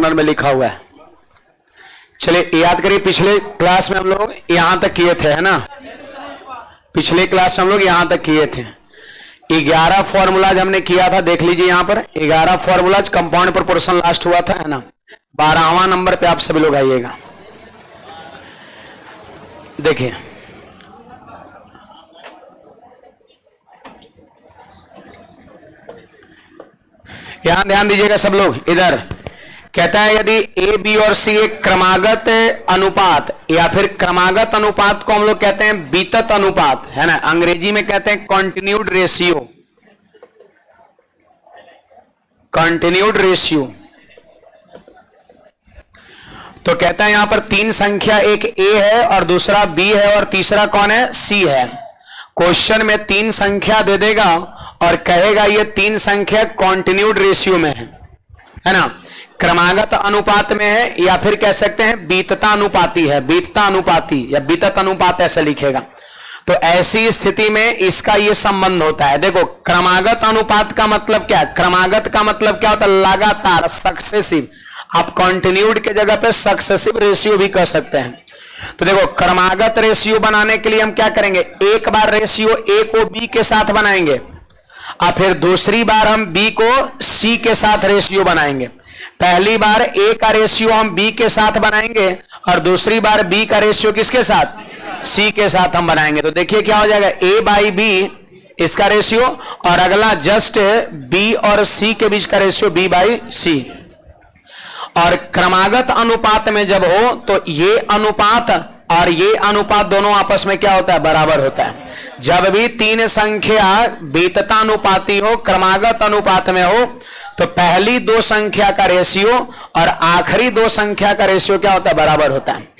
Corner में लिखा हुआ है। चलिए याद करिए, पिछले क्लास में हम लोग यहां तक किए थे, है ना। पिछले क्लास में हम लोग यहां तक किए थे। 11 फॉर्मूलाज हमने किया था, देख लीजिए यहां पर 11 फॉर्मूलाज, कंपाउंड प्रोपोर्शन लास्ट हुआ था, है ना। 12वां नंबर पे आप सभी लोग आइएगा। देखिए यहां ध्यान दीजिएगा सब लोग। इधर कहता है यदि ए बी और सी एक क्रमागत अनुपात, या फिर क्रमागत अनुपात को हम लोग कहते हैं बीतत अनुपात, है ना। अंग्रेजी में कहते हैं कॉन्टिन्यूड रेशियो, कॉन्टिन्यूड रेशियो। तो कहता है यहां पर तीन संख्या, एक ए है और दूसरा बी है और तीसरा कौन है, सी है। क्वेश्चन में तीन संख्या दे देगा और कहेगा ये तीन संख्या कॉन्टिन्यूड रेशियो में है ना, क्रमागत अनुपात में है, या फिर कह सकते हैं बीतता अनुपाती है, बीतता अनुपाती या बीतत अनुपात ऐसे लिखेगा। तो ऐसी स्थिति में इसका ये संबंध होता है। देखो क्रमागत अनुपात का मतलब क्या है, क्रमागत का मतलब क्या होता है, लगातार, सक्सेसिव। आप कॉन्टिन्यूड के जगह पे सक्सेसिव रेशियो भी कह सकते हैं। तो देखो क्रमागत रेशियो बनाने के लिए हम क्या करेंगे, एक बार रेशियो ए को बी के साथ बनाएंगे और फिर दूसरी बार हम बी को सी के साथ रेशियो बनाएंगे। पहली बार ए का रेशियो हम बी के साथ बनाएंगे और दूसरी बार बी का रेशियो किसके साथ, सी के साथ हम बनाएंगे। तो देखिए क्या हो जाएगा, ए बाई बी इसका रेशियो, और अगला जस्ट बी और सी के बीच का रेशियो बी बाई सी। और क्रमागत अनुपात में जब हो तो ये अनुपात और ये अनुपात दोनों आपस में क्या होता है, बराबर होता है। जब भी तीन संख्या बीतता अनुपाती हो, क्रमागत अनुपात में हो, तो पहली दो संख्या का रेशियो और आखिरी दो संख्या का रेशियो क्या होता है, बराबर होता है।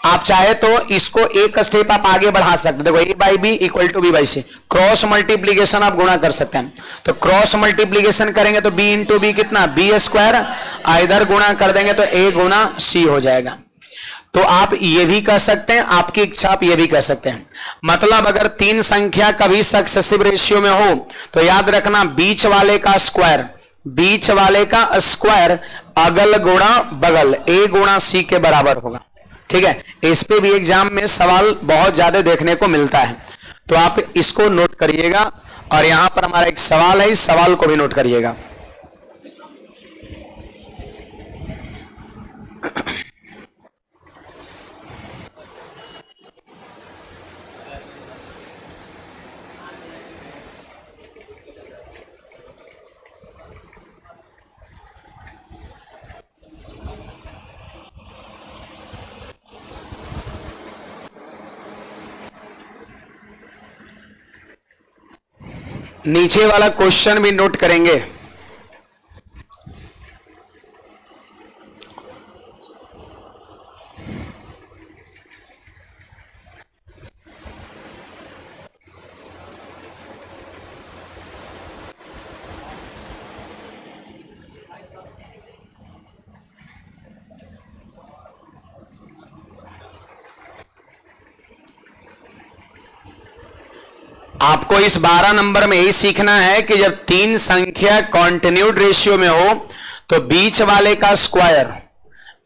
आप चाहे तो इसको एक स्टेप आप आगे बढ़ा सकते, देखो A by B equal to B by C, cross multiplication आप गुणा कर सकते हैं। तो क्रॉस मल्टीप्लीकेशन करेंगे तो बी इंटू बी कितना, बी स्क्वायर, इधर गुणा कर देंगे तो ए गुणा सी हो जाएगा। तो आप ये भी कह सकते हैं, आपकी इच्छा आप ये भी कह सकते हैं। मतलब अगर तीन संख्या कभी सक्सेसिव रेशियो में हो तो याद रखना बीच वाले का स्क्वायर, बीच वाले का स्क्वायर अगल गुणा बगल, ए गुणा सी के बराबर होगा। ठीक है, इस पे भी एग्जाम में सवाल बहुत ज्यादा देखने को मिलता है, तो आप इसको नोट करिएगा। और यहां पर हमारा एक सवाल है, इस सवाल को भी नोट करिएगा। नीचे वाला क्वेश्चन भी नोट करेंगे। आपको इस 12 नंबर में यही सीखना है कि जब तीन संख्या कॉन्टिन्यूड रेशियो में हो तो बीच वाले का स्क्वायर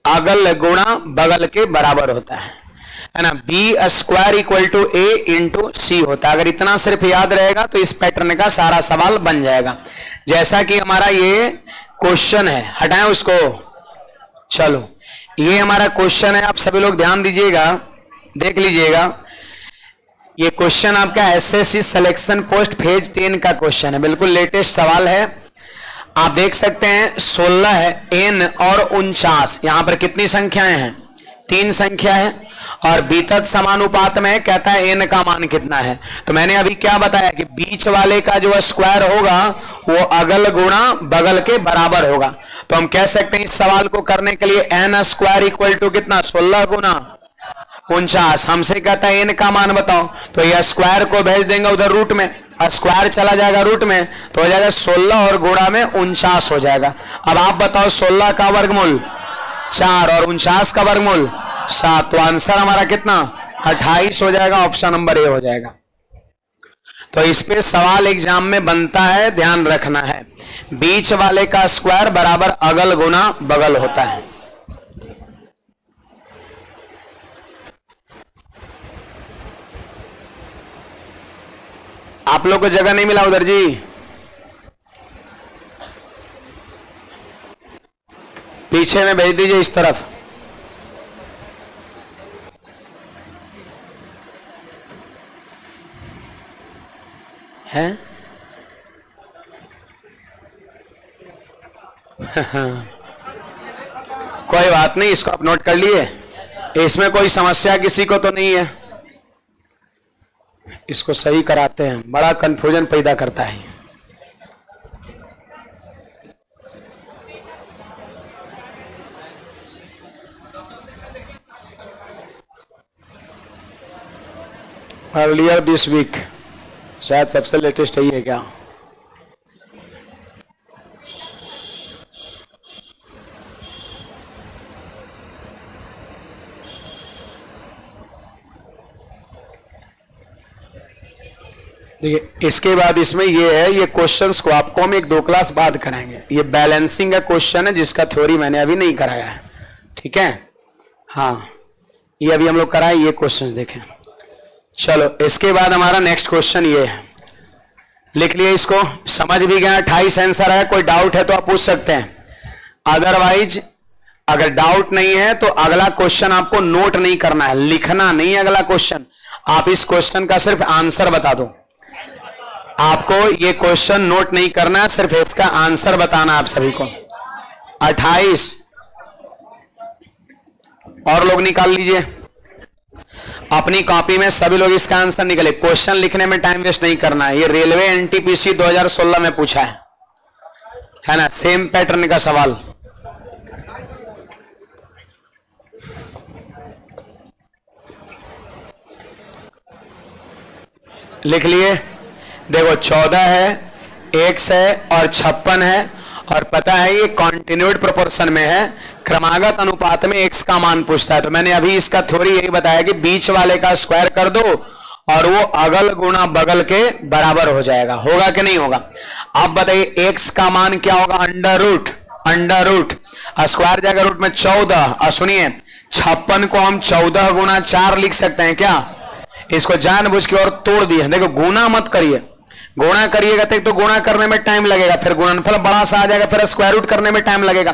अगल गुणा बगल के बराबर होता है ना। B square equal to A into C होता है। अगर इतना सिर्फ याद रहेगा तो इस पैटर्न का सारा सवाल बन जाएगा। जैसा कि हमारा ये क्वेश्चन है, हटाएं उसको, चलो ये हमारा क्वेश्चन है, आप सभी लोग ध्यान दीजिएगा, देख लीजिएगा। ये क्वेश्चन आपका एसएससी सिलेक्शन पोस्ट फेज 10 का क्वेश्चन है, बिल्कुल लेटेस्ट सवाल है। आप देख सकते हैं 16 है, एन और 49, यहां पर कितनी संख्याएं हैं, तीन संख्या है, और बीतत समानुपात में कहता है एन का मान कितना है। तो मैंने अभी क्या बताया कि बीच वाले का जो स्क्वायर होगा वो अगल गुणा बगल के बराबर होगा। तो हम कह सकते हैं इस सवाल को करने के लिए एन स्क्वायर इक्वल टू कितना, 16 गुना 49। हमसे कहता है एन का मान बताओ, तो यह स्क्वायर को भेज देंगे उधर रूट में, और स्क्वायर चला जाएगा रूट में, तो हो जाएगा 16 और गुणा में 49 हो जाएगा। अब आप बताओ 16 का वर्गमूल 4 और 49 का वर्गमूल 7, तो आंसर हमारा कितना, 28 हो जाएगा। ऑप्शन नंबर ए हो जाएगा। तो इस पे सवाल एग्जाम में बनता है, ध्यान रखना है। बीच वाले का स्क्वायर बराबर अगल गुना बगल होता है। आप लोग को जगह नहीं मिला उधर जी? पीछे में भेज दीजिए इस तरफ। है कोई बात नहीं, इसको आप नोट कर लिए। इसमें कोई समस्या किसी को तो नहीं है? इसको सही कराते हैं, बड़ा कंफ्यूजन पैदा करता है। अर्लियर दिस वीक, शायद सबसे लेटेस्ट यही है क्या? देखिए इसके बाद इसमें ये है, ये क्वेश्चंस को आपको हम 1-2 क्लास बाद कराएंगे। ये बैलेंसिंग का क्वेश्चन है जिसका थ्योरी मैंने अभी नहीं कराया है, ठीक है? हाँ, ये अभी हम लोग कराए, ये क्वेश्चंस देखें। चलो इसके बाद हमारा नेक्स्ट क्वेश्चन ये है, लिख लिए इसको। समझ भी गया, 28 आंसर है। कोई डाउट है तो आप पूछ सकते हैं, अदरवाइज अगर डाउट नहीं है तो अगला क्वेश्चन आपको नोट नहीं करना है, लिखना नहीं है अगला क्वेश्चन। आप इस क्वेश्चन का सिर्फ आंसर बता दो। आपको ये क्वेश्चन नोट नहीं करना है, सिर्फ इसका आंसर बताना आप सभी को। 28 और लोग निकाल लीजिए अपनी कॉपी में, सभी लोग इसका आंसर निकाले। क्वेश्चन लिखने में टाइम वेस्ट नहीं करना है। ये रेलवे एनटीपीसी 2016 में पूछा है ना, सेम पैटर्न का सवाल। लिख लिए? देखो 14 है, x है और 56 है, और पता है ये कॉन्टिन्यूड प्रोपोर्शन में है, क्रमागत अनुपात में x का मान पूछता है। तो मैंने अभी इसका थ्योरी यही बताया कि बीच वाले का स्क्वायर कर दो और वो अगल गुना बगल के बराबर हो जाएगा। होगा कि नहीं होगा? अब बताइए x का मान क्या होगा? अंडर रूट स्क्वायर जाएगा रूट में 14। और सुनिए 56 को हम 14 गुना 4 लिख सकते हैं क्या? इसको जानबूझ के और तोड़ दिए। देखो गुना मत करिए, गुणा करिएगा तो गुणा करने में टाइम लगेगा, फिर गुणनफल बड़ा सा आ जाएगा, फिर स्क्वायर रूट करने में टाइम लगेगा।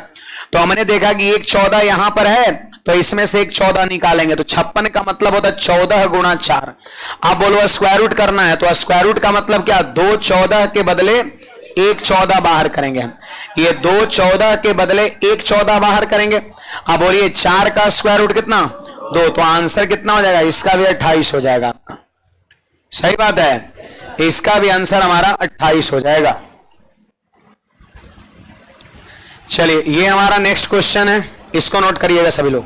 तो हमने देखा कि एक 14 यहां पर है, तो इसमें से एक 14 निकालेंगे, तो 56 का मतलब होता है 14 गुणा 4। अब बोलो स्क्वायर रूट करना है, तो स्क्वायर रूट का मतलब क्या? 2 14 के बदले 1 14 बाहर करेंगे। ये 2 14 के बदले 1 14 बाहर करेंगे। अब बोलिए 4 का स्क्वायर रूट कितना? 2। तो आंसर कितना हो जाएगा? इसका भी 28 हो जाएगा। सही बात है, इसका भी आंसर हमारा 28 हो जाएगा। चलिए ये हमारा नेक्स्ट क्वेश्चन है, इसको नोट करिएगा सभी लोग।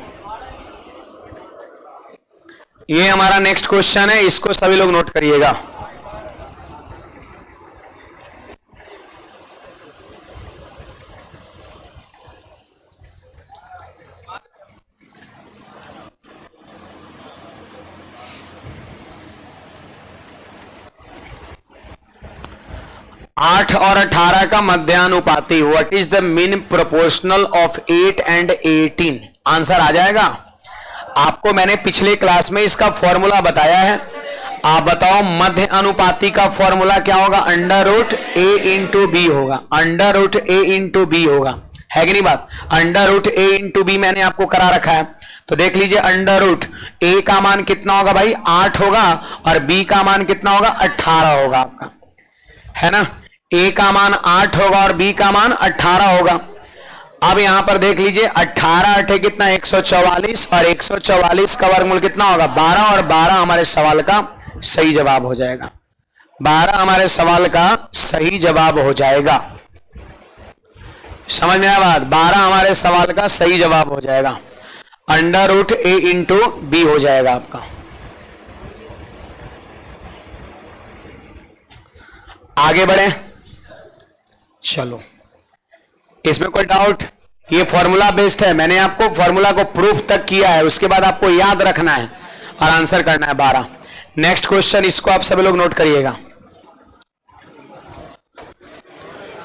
ये हमारा नेक्स्ट क्वेश्चन है, इसको सभी लोग नोट करिएगा। आठ और 18 का मध्यानुपाती, what is the mean proportional of 8 and 18? Answer आ जाएगा। आपको मैंने पिछले क्लास में इसका फॉर्मूला बताया है। आप बताओ मध्य अनुपाती का फॉर्मूला क्या होगा? Under root a into B होगा। Under root a into B होगा, है कि नहीं बात? Under root a into B मैंने आपको करा रखा है। तो देख लीजिए अंडर रूट a का मान कितना होगा भाई? 8 होगा, और b का मान कितना होगा? 18 होगा आपका, है ना? a का मान 8 होगा और b का मान 18 होगा। अब यहां पर देख लीजिए 18 8 कितना? 144, और 144 का वर्गमूल कितना होगा? 12, और 12 हमारे सवाल का सही जवाब हो जाएगा। 12 हमारे सवाल का सही जवाब हो जाएगा। समझ में आया बात? 12 हमारे सवाल का सही जवाब हो जाएगा। Under root a into B हो जाएगा आपका। आगे बढ़े, चलो इसमें कोई डाउट? ये फॉर्मूला बेस्ड है, मैंने आपको फॉर्मूला को प्रूफ तक किया है, उसके बाद आपको याद रखना है और आंसर करना है 12। नेक्स्ट क्वेश्चन, इसको आप सभी लोग नोट करिएगा।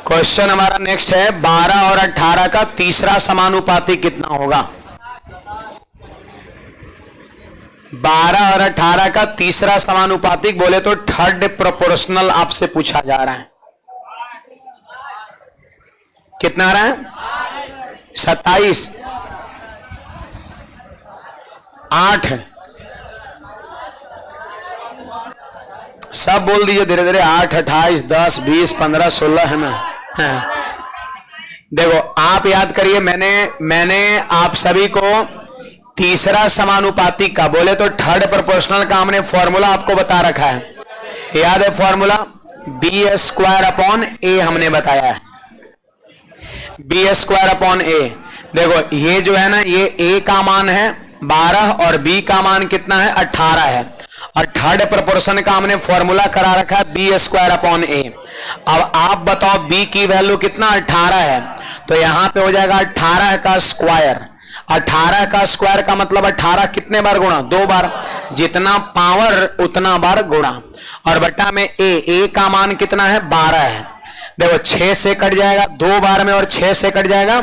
क्वेश्चन हमारा नेक्स्ट है 12 और 18 का तीसरा समानुपाती कितना होगा। 12 और 18 का तीसरा समानुपातिक बोले तो थर्ड प्रोपोर्शनल आपसे पूछा जा रहा है। कितना आ रहा है 27, 8, सब बोल दीजिए धीरे धीरे। 8, 28, 10, 20, 15, 16 है ना। देखो आप याद करिए, मैंने आप सभी को तीसरा समानुपाती का बोले तो थर्ड प्रोपोर्शनल का हमने फॉर्मूला आपको बता रखा है। याद है फॉर्मूला? b² हमने बताया है, b²। देखो ये जो है ना, ये a का मान है 12 और b का मान कितना है 18 है, और थर्ड प्रोपोर्शन का हमने फॉर्मूला करा रखा है b²। अब आप बताओ b की वैल्यू कितना 18 है, तो यहां पे हो जाएगा 18 का स्क्वायर। 18 का स्क्वायर का मतलब 18 कितने बार गुणा? 2 बार, जितना पावर उतना बार गुणा, और बटा में a का मान कितना है 12 है। देखो 6 से कट जाएगा 2 बार में, और 6 से कट जाएगा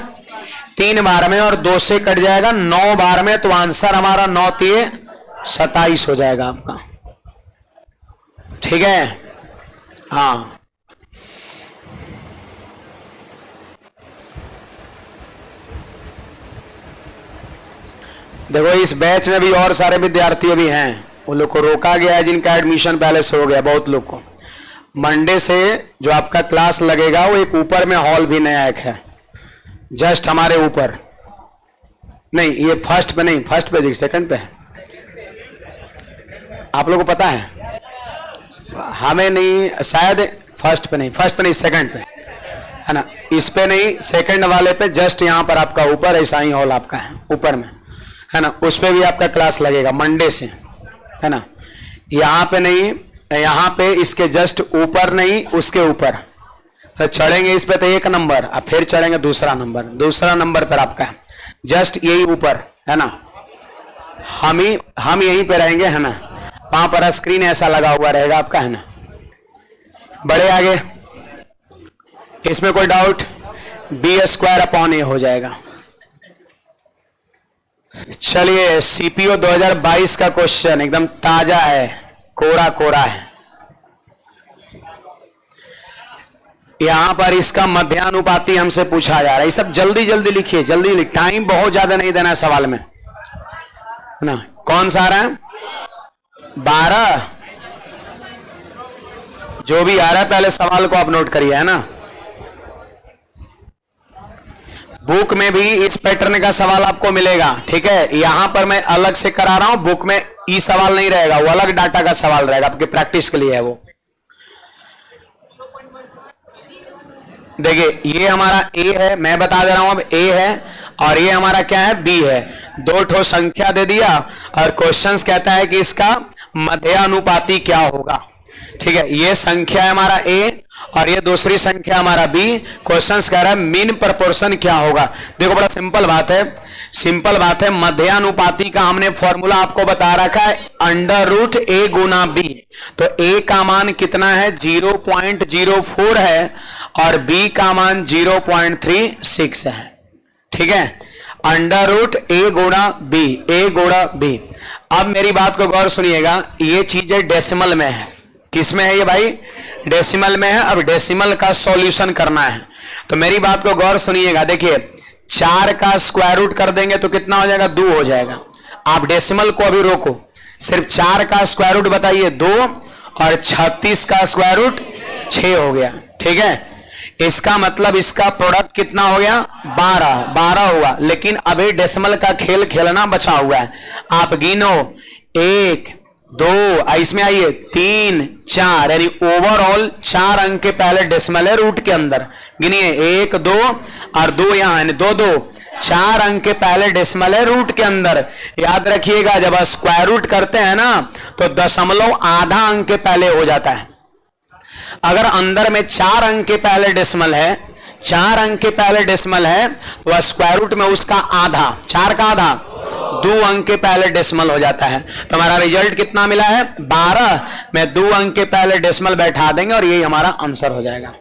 3 बार में, और 2 से कट जाएगा 9 बार में। तो आंसर हमारा 9 3 27 हो जाएगा आपका। ठीक है, हाँ। देखो इस बैच में भी और सारे विद्यार्थी भी हैं, उन लोग को रोका गया है जिनका एडमिशन पहले से हो गया। बहुत लोग को मंडे से जो आपका क्लास लगेगा, वो एक ऊपर में हॉल भी नया एक है, जस्ट हमारे ऊपर नहीं, ये फर्स्ट पे नहीं, फर्स्ट पे देखिए, सेकंड पे है। आप लोगों को पता है? हमें नहीं, शायद फर्स्ट पे नहीं सेकंड पे है ना, इस पे नहीं, सेकंड वाले पे जस्ट यहाँ पर आपका ऊपर ऐसा ही हॉल आपका है ऊपर में, है ना। उस पे भी आपका क्लास लगेगा मंडे से, है ना। यहाँ पे नहीं, यहाँ पे इसके जस्ट ऊपर नहीं, उसके ऊपर तो चढ़ेंगे इस पे तो 1 नंबर, अब फिर चढ़ेंगे दूसरा नंबर पर आपका है, जस्ट यही ऊपर, है ना। हम यहीं पे रहेंगे, है ना। वहां पर स्क्रीन ऐसा लगा हुआ रहेगा आपका, है ना। बड़े आगे, इसमें कोई डाउट? b² हो जाएगा। चलिए सीपीओ 2022 का क्वेश्चन एकदम ताजा है, कोरा है। यहां पर इसका मध्यानुपाती हमसे पूछा जा रहा है। ये सब जल्दी लिखिए, जल्दी टाइम बहुत ज्यादा नहीं देना है सवाल में, है ना। कौन सा आ रहा है? 12। जो भी आ रहा है पहले सवाल को आप नोट करिए, है ना। बुक में भी इस पैटर्न का सवाल आपको मिलेगा, ठीक है। यहां पर मैं अलग से करा रहा हूं, बुक में ये सवाल नहीं रहेगा, वो अलग डाटा का सवाल रहेगा, आपके प्रैक्टिस के लिए है वो। देखिए ये हमारा a है, मैं बता दे रहा हूं अब a है, और ये हमारा क्या है b है। 2 ठो संख्या दे दिया, और क्वेश्चंस कहता है कि इसका मध्यानुपाती क्या होगा। ठीक है, ये संख्या है हमारा a और ये दूसरी संख्या हमारा b। क्वेश्चंस कह रहा है मीन प्रोपोर्शन क्या होगा। देखो बड़ा सिंपल बात है, मध्यानुपाती का हमने फॉर्मूला आपको बता रखा है √a गुना b। तो a का मान कितना है 0.04 है, और b का मान 0.36 है। ठीक है, √a गुणा b। अब मेरी बात को गौर सुनिएगा, ये चीजें डेसिमल में है। किस में है ये भाई? डेसिमल में है। अब डेसिमल का सॉल्यूशन करना है, तो मेरी बात को गौर सुनिएगा। देखिए 4 का स्क्वायर रूट कर देंगे तो कितना हो जाएगा? 2 हो जाएगा। आप डेसिमल को अभी रोको, सिर्फ 4 का स्क्वायर रूट बताइए 2, और 36 का स्क्वायर रूट 6 हो गया। ठीक है, इसका मतलब इसका प्रोडक्ट कितना हो गया? 12 हुआ। लेकिन अभी डेसिमल का खेल खेलना बचा हुआ है। आप गिनो 1 2, इसमें आइए 3 4, यानी ओवरऑल 4 अंक के पहले डेसिमल है रूट के अंदर। गिनिए 1 2 और 2 यहां, यानी 2 2, 4 अंक के पहले डेसिमल है रूट के अंदर। याद रखिएगा जब स्क्वायर रूट करते हैं ना, तो दशमलव आधा अंक के पहले हो जाता है। अगर अंदर में 4 अंक के पहले डेसिमल है, 4 अंक के पहले डेसिमल है, तो स्क्वायर रूट में उसका आधा, 4 का आधा 2 अंक के पहले डेसिमल हो जाता है। तो हमारा रिजल्ट कितना मिला है? 12 में 2 अंक के पहले डेसिमल बैठा देंगे और यही हमारा आंसर हो जाएगा।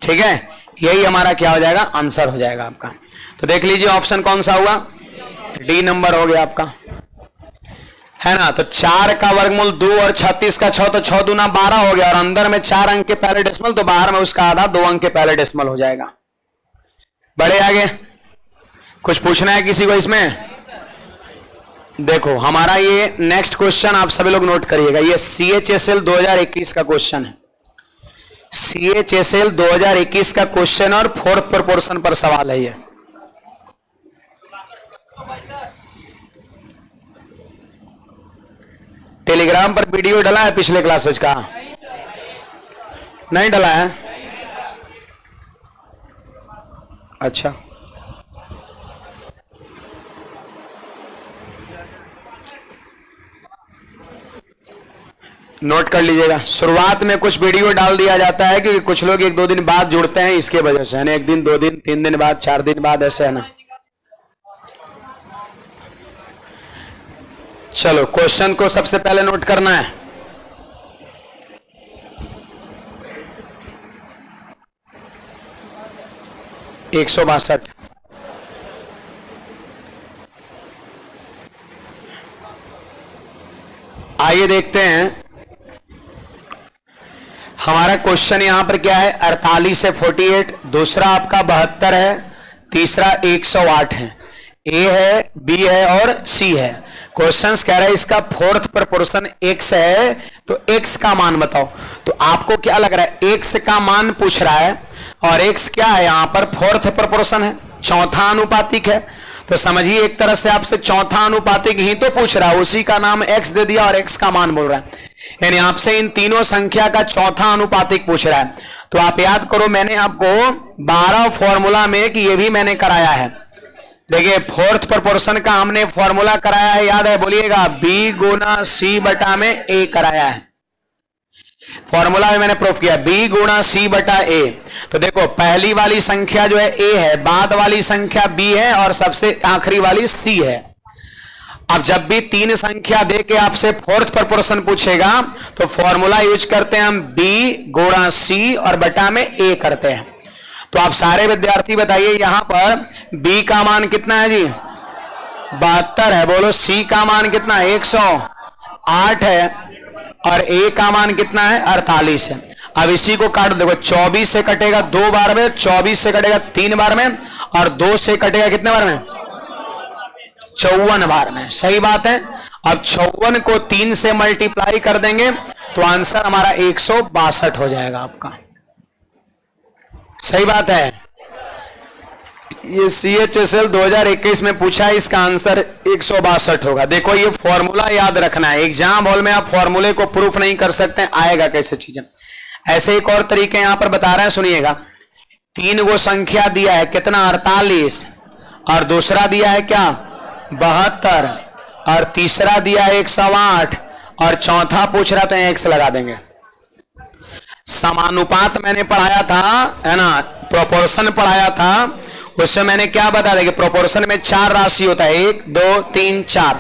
ठीक है, यही हमारा क्या हो जाएगा, आंसर हो जाएगा आपका। तो देख लीजिए ऑप्शन कौन सा हुआ, डी नंबर हो गया आपका, है ना। तो 4 का वर्गमूल 2 और 36 का 6, तो 6 दूना 12 हो गया, और अंदर में 4 अंक के पहले डेसिमल, तो बाहर में उसका आधा 2 अंक के पहले डेसिमल हो जाएगा। बढ़े आगे, कुछ पूछना है किसी को इसमें? देखो हमारा ये नेक्स्ट क्वेश्चन आप सभी लोग नोट करिएगा, ये CHSL 2021 का क्वेश्चन है, CHSL 2021 का क्वेश्चन और 4th प्रोपोर्शन पर सवाल है ये। टेलीग्राम पर वीडियो डला है पिछले क्लासेज का? नहीं डला है? अच्छा, नोट कर लीजिएगा। शुरुआत में कुछ वीडियो डाल दिया जाता है क्योंकि कुछ लोग 1-2 दिन बाद जुड़ते हैं, इसके वजह से है ना, 1 दिन 2 दिन 3 दिन बाद 4 दिन बाद, ऐसे है ना। चलो क्वेश्चन को सबसे पहले नोट करना है। एक 162। आइए देखते हैं हमारा क्वेश्चन यहां पर क्या है, 48 से 48, दूसरा आपका 72 है, तीसरा 108 है, ए है, बी है और सी है। क्वेश्चंस कह रहा है इसका 4th प्रोपोर्शन x है, तो x का मान बताओ। तो आपको क्या लग रहा है, x का मान पूछ रहा है, और x क्या है यहां पर, 4th प्रोपोर्शन है, चौथा अनुपातिक है। तो समझिए एक तरह से आपसे चौथा अनुपातिक ही तो पूछ रहा है, उसी का नाम x दे दिया और x का मान बोल रहा है, यानी आपसे इन तीनों संख्या का चौथा अनुपातिक पूछ रहा है। तो आप याद करो, मैंने आपको 12 फॉर्मूला में कि ये भी मैंने कराया है। देखिए 4th प्रोपोर्शन का हमने फॉर्मूला कराया है, याद है, बोलिएगा, b गुना c बटा में a कराया है। फॉर्मूला में मैंने प्रूफ किया b गुना c बटा a। तो देखो पहली वाली संख्या जो है a है, बाद वाली संख्या b है, और सबसे आखिरी वाली c है। अब जब भी 3 संख्या दे के आपसे 4th प्रोपोर्शन पूछेगा तो फॉर्मूला यूज करते हैं हम, b गुणा c और बटा में a करते हैं। तो आप सारे विद्यार्थी बताइए यहां पर b का मान कितना है जी, 72 है, बोलो। c का मान कितना है, 108 है, और a का मान कितना है, 48 है। अब इसी को काट, देखो 24 से कटेगा 2 बार में, 24 से कटेगा 3 बार में, और 2 से कटेगा कितने बार में, 54 बार में। सही बात है। अब 54 को 3 से मल्टीप्लाई कर देंगे तो आंसर हमारा 162 हो जाएगा आपका। सही बात है। ये CHSL 2021 में पूछा है, इसका आंसर 162 होगा। देखो ये फॉर्मूला याद रखना है, एग्जाम हॉल में आप फॉर्मूले को प्रूफ नहीं कर सकते, आएगा कैसे चीजें। ऐसे एक और तरीके यहां पर बता रहे हैं, सुनिएगा। 3 गो संख्या दिया है, कितना, 48, और दूसरा दिया है क्या, 72, और तीसरा दिया है 108, और चौथा पूछ रहा तो x लगा देंगे। समानुपात मैंने पढ़ाया था, है ना, प्रोपोर्शन पढ़ाया था, उससे मैंने क्या बता दिया कि प्रोपोर्शन में 4 राशि होता है, 1 2 3 4,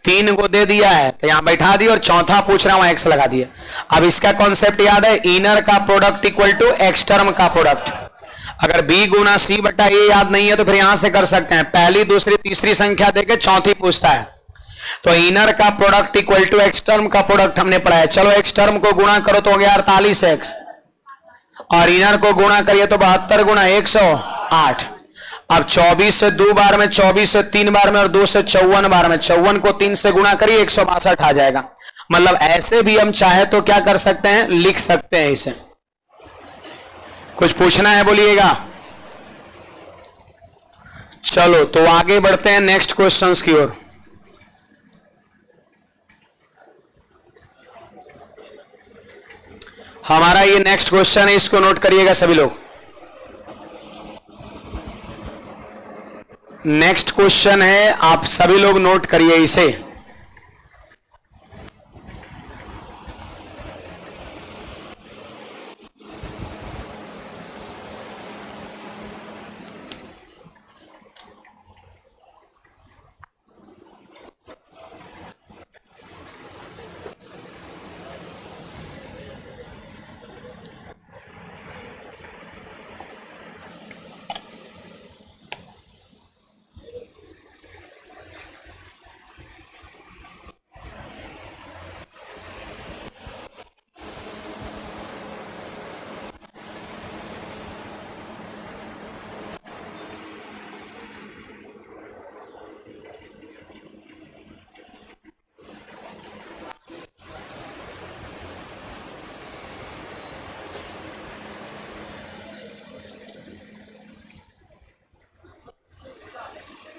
3 को दे दिया है तो यहां बैठा दिया, और चौथा पूछ रहा हूं x लगा दिया। अब इसका कॉन्सेप्ट याद है, इनर का product equal to extreme का प्रोडक्ट। अगर b गुना c बटा a याद नहीं है तो फिर यहां से कर सकते हैं, पहली दूसरी तीसरी संख्या देके चौथी पूछता है, तो इनर का product equal to extreme का प्रोडक्ट हमने पढ़ा है। चलो एक्स टर्म को गुणा करो तो हो गया 48x, और इनर को गुणा करिए तो 72 गुणा 108। अब 24 से 2 बार में, 24 से 3 बार में, और 2 से 54 बार में, 54 को 3 से गुणा करिए 162 आ जाएगा। मतलब ऐसे भी हम चाहे तो क्या कर सकते हैं, लिख सकते हैं इसे। कुछ पूछना है बोलिएगा। चलो तो आगे बढ़ते हैं नेक्स्ट क्वेश्चंस की ओर। हमारा ये नेक्स्ट क्वेश्चन है, इसको नोट करिएगा सभी लोग। नेक्स्ट क्वेश्चन है, आप सभी लोग नोट करिए इसे।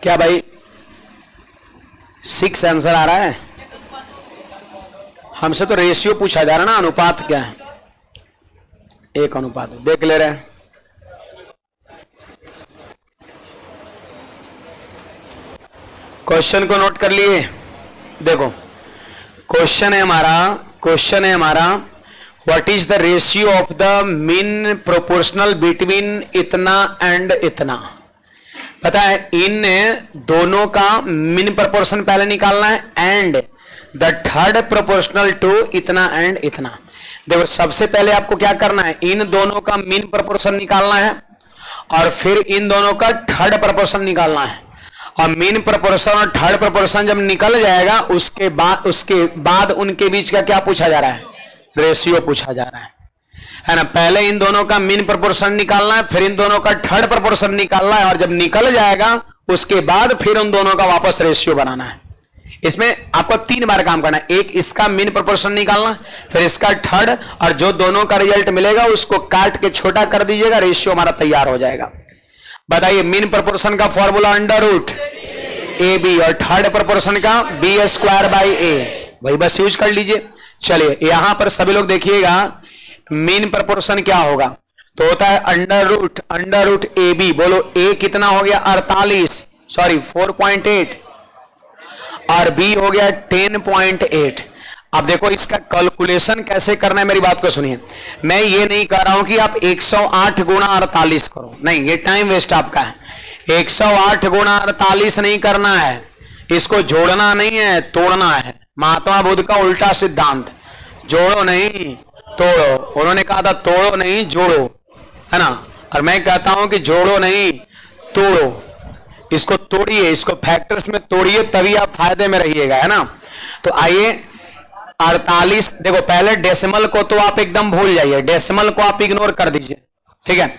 क्या भाई 6 आंसर आ रहा है? हमसे तो रेशियो पूछा जा रहा ना, अनुपात क्या है? 1 अनुपात देख ले रहे हैं। क्वेश्चन को नोट कर लिए? देखो क्वेश्चन है हमारा what is the ratio of the mean proportional between इतना एंड इतना। पता है इन दोनों का मीन प्रोपोर्शन पहले निकालना है and the third proportional to इतना एंड इतना। देखो सबसे पहले आपको क्या करना है, इन दोनों का मीन प्रोपोर्शन निकालना है और फिर इन दोनों का थर्ड प्रोपोर्शन निकालना है। और मीन प्रोपोर्शन और थर्ड प्रोपोर्शन जब निकल जाएगा उसके बाद उनके बीच का क्या पूछा जा रहा है, रेशियो पूछा जा रहा है ना। पहले इन दोनों का मीन प्रोपोर्शन निकालना है, फिर इन दोनों का थर्ड प्रोपोर्शन निकालना है और जब निकल जाएगा उसके बाद फिर उन दोनों का वापस रेशियो बनाना है। इसमें आपको 3 बार काम करना है, एक इसका मीन प्रोपोर्शन निकालना, फिर इसका थर्ड, और जो दोनों का रिजल्ट मिलेगा उसको काट के छोटा कर दीजिएगा, रेशियो हमारा तैयार हो जाएगा। बताइए मीन प्रोपोर्शन का formula under root A B और थर्ड प्रोपोर्शन का बी स्क्वायर बाई ए, वही बस यूज कर लीजिए। चलिए यहां पर सभी लोग देखिएगा मीन प्रोपोर्शन क्या होगा, तो होता है अंडर रूट ए बी। बोलो ए कितना हो गया 4.8 और बी हो गया 10.8। अब देखो इसका कैलकुलेशन कैसे करना है, मेरी बात को सुनिए। मैं ये नहीं कह रहा हूं कि आप 108 गुणा 48 करो, नहीं, ये टाइम वेस्ट आपका है। 108 गुणा 48 नहीं करना है, इसको जोड़ना नहीं है, तोड़ना है। महात्मा बुद्ध का उल्टा सिद्धांत, जोड़ो नहीं तोड़ो। उन्होंने कहा था तोड़ो नहीं जोड़ो, है ना, और मैं कहता हूं कि जोड़ो नहीं तोड़ो। इसको तोड़िए, इसको फैक्टर्स में तोड़िए, तभी आप फायदे में रहिएगा, है ना। तो आइए 48, देखो पहले डेसिमल को तो आप एकदम भूल जाइए, डेसिमल को आप इग्नोर कर दीजिए, ठीक है।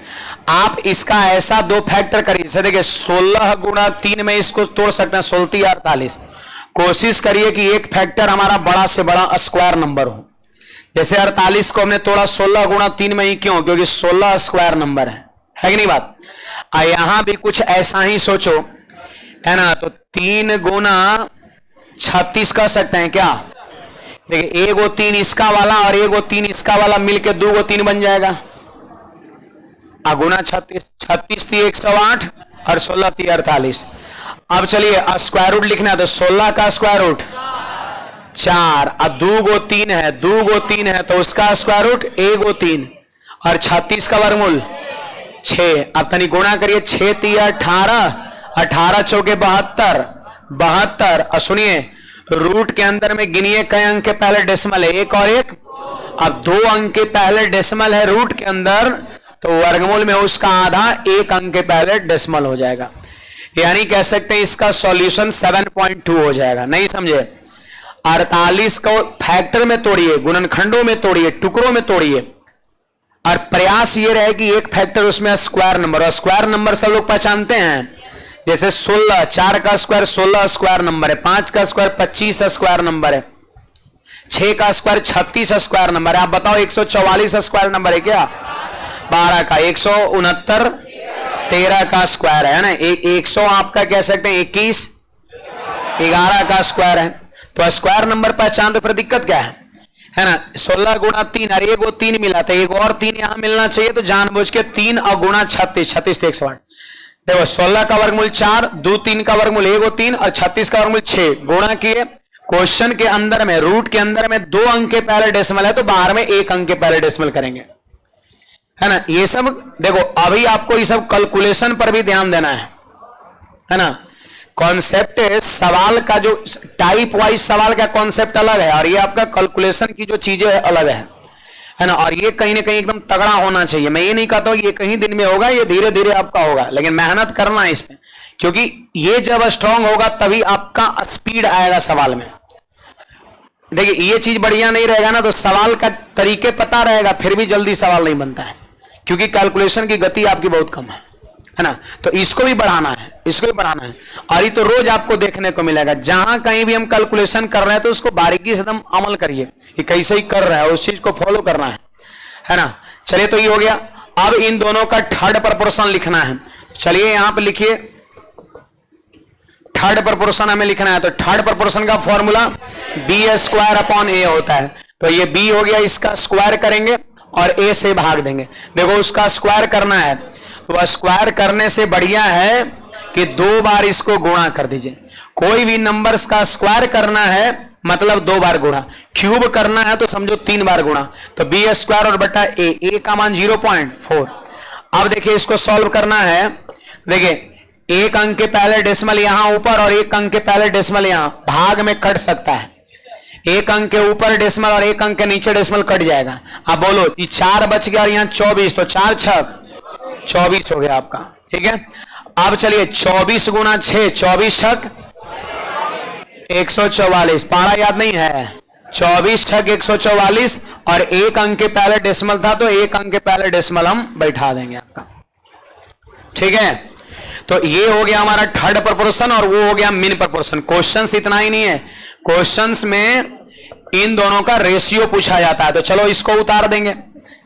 आप इसका ऐसा 2 फैक्टर करिए, जैसे देखिए 16 गुणा 3 में इसको तोड़ सकते हैं, 16 या 48। कोशिश करिए कि एक फैक्टर हमारा बड़ा से बड़ा स्क्वायर नंबर हो। जैसे 48 को हमने तोड़ा 16 गुणा 3 में ही, क्यों? क्योंकि 16 स्क्वायर नंबर है कि नहीं बात। यहां भी कुछ ऐसा ही सोचो, है ना। तो 3 गुना 36 कर सकते हैं क्या? देखिए 1 गो 3 इसका वाला और 1 गो 3 इसका वाला मिलके 2 गो 3 बन जाएगा। गुना 36 थी 108 और 16 थी 48। अब चलिए स्क्वायर रूट लिखना है, तो 16 का स्क्वायर रूट 4, अब 2 गो 3 है, 2 गो 3 है तो उसका स्क्वायर रूट 1 गो 3 और 36 का वर्गमूल 6। अब तनी गुणा करिए, 6 3 18, 18 चौके 72। और सुनिए रूट के अंदर में गिनिए कई अंक के पहले डेसिमल है, 1 और 1। अब 2 अंक के पहले डेसिमल है रूट के अंदर, तो वर्गमूल में उसका आधा 1 अंक के पहले डेसिमल हो जाएगा। यानी कह सकते हैं इसका सॉल्यूशन 7.2 हो जाएगा। नहीं समझे? 48 को फैक्टर में तोड़िए, गुणनखंडों में तोड़िए, टुकड़ों में तोड़िए, और प्रयास ये रहे कि एक फैक्टर उसमें स्क्वायर नंबर। और स्क्वायर नंबर सब लोग पहचानते हैं, जैसे 16, 4 का स्क्वायर 16 स्क्वायर नंबर है, 5 का स्क्वायर 25 स्क्वायर नंबर है, 6 का स्क्वायर 36 स्क्वायर नंबर है। आप बताओ 144 स्क्वायर नंबर है क्या? 12 का 169 13 का स्क्वायर है ना। 100 आपका कह सकते हैं 21 11 का स्क्वायर है। तो स्क्वायर नंबर पहचान, तो फिर दिक्कत क्या है ना। 16 गुणा 3 और 1 गो 3 मिला था, 1 और 3 यहां मिलना चाहिए, तो जानबूझ के 3 और गुणा 36 तो 108। देखो 16 का वर्गमूल 4, 2 3 का वर्गमूल 1 गो 3 और 36 का वर्गमूल 6 गुणा किए। क्वेश्चन के अंदर में रूट के अंदर में 2 अंक के पहले डेसिमल है, तो बाहर में 1 अंक के पहले डेसिमल करेंगे, है ना। ये सब देखो अभी आपको ये सब कैलकुलेशन पर भी ध्यान देना है ना। कॉन्सेप्ट सवाल का जो टाइप वाइज सवाल का कॉन्सेप्ट अलग है, और ये आपका कैलकुलेशन की जो चीजें है अलग है ना। और ये कहीं ना कहीं एकदम तगड़ा होना चाहिए। मैं ये नहीं कहता हूं कि ये कहीं दिन में होगा, ये धीरे धीरे आपका होगा, लेकिन मेहनत करना है इसमें, क्योंकि ये जब स्ट्रांग होगा तभी आपका स्पीड आएगा सवाल में। देखिए ये चीज बढ़िया नहीं रहेगा ना, तो सवाल का तरीके पता रहेगा फिर भी जल्दी सवाल नहीं बनता है, क्योंकि कैलकुलेशन की गति आपकी बहुत कम है ना। तो इसको भी बढ़ाना है, इसको भी बढ़ाना है। और ये तो रोज आपको देखने को मिलेगा, जहां कहीं भी हम कैलकुलेशन कर रहे हैं तो उसको बारीकी से एकदम अमल करिए कि कैसे ही कर रहा है, उस चीज को फॉलो करना है ना। चलिए तो ये हो गया। अब इन दोनों का थर्ड प्रोपोर्शन लिखना है। चलिए यहां पर लिखिए थर्ड प्रोपोर्शन हमें लिखना है, तो थर्ड प्रोपोर्शन का फॉर्मूला बी स्क्वायर अपॉन ए होता है। तो ये बी हो गया, इसका स्क्वायर करेंगे और ए से भाग देंगे। देखो उसका स्क्वायर करना है, तो स्क्वायर करने से बढ़िया है कि 2 बार इसको गुणा कर दीजिए। कोई भी नंबर्स का स्क्वायर करना है मतलब 2 बार गुणा, क्यूब करना है तो समझो 3 बार गुणा। तो बी स्क्वायर और बटा ए का मान 0.4। अब देखिए इसको सॉल्व करना है। देखिए एक अंक के पहले डेसिमल यहां ऊपर और एक अंक के पहले डेसिमल यहां, भाग में कट सकता है। एक अंक के ऊपर डेसिमल और एक अंक के नीचे डेसिमल कट जाएगा। अब बोलो ये 4 बच गया और यहां 24, तो 4 छक 24 हो गया आपका। ठीक है, अब चलिए 24 गुना 6, 24 छक 144। पारा याद नहीं है, 24 छक 144 और एक अंक के पहले डेसिमल था तो एक अंक के पहले डेसिमल हम बैठा देंगे आपका। ठीक है, तो ये हो गया हमारा थर्ड प्रोपोर्शन और वो हो गया मीन प्रोपोर्शन। क्वेश्चंस इतना ही नहीं है, क्वेश्चंस में इन दोनों का रेशियो पूछा जाता है। तो चलो इसको उतार देंगे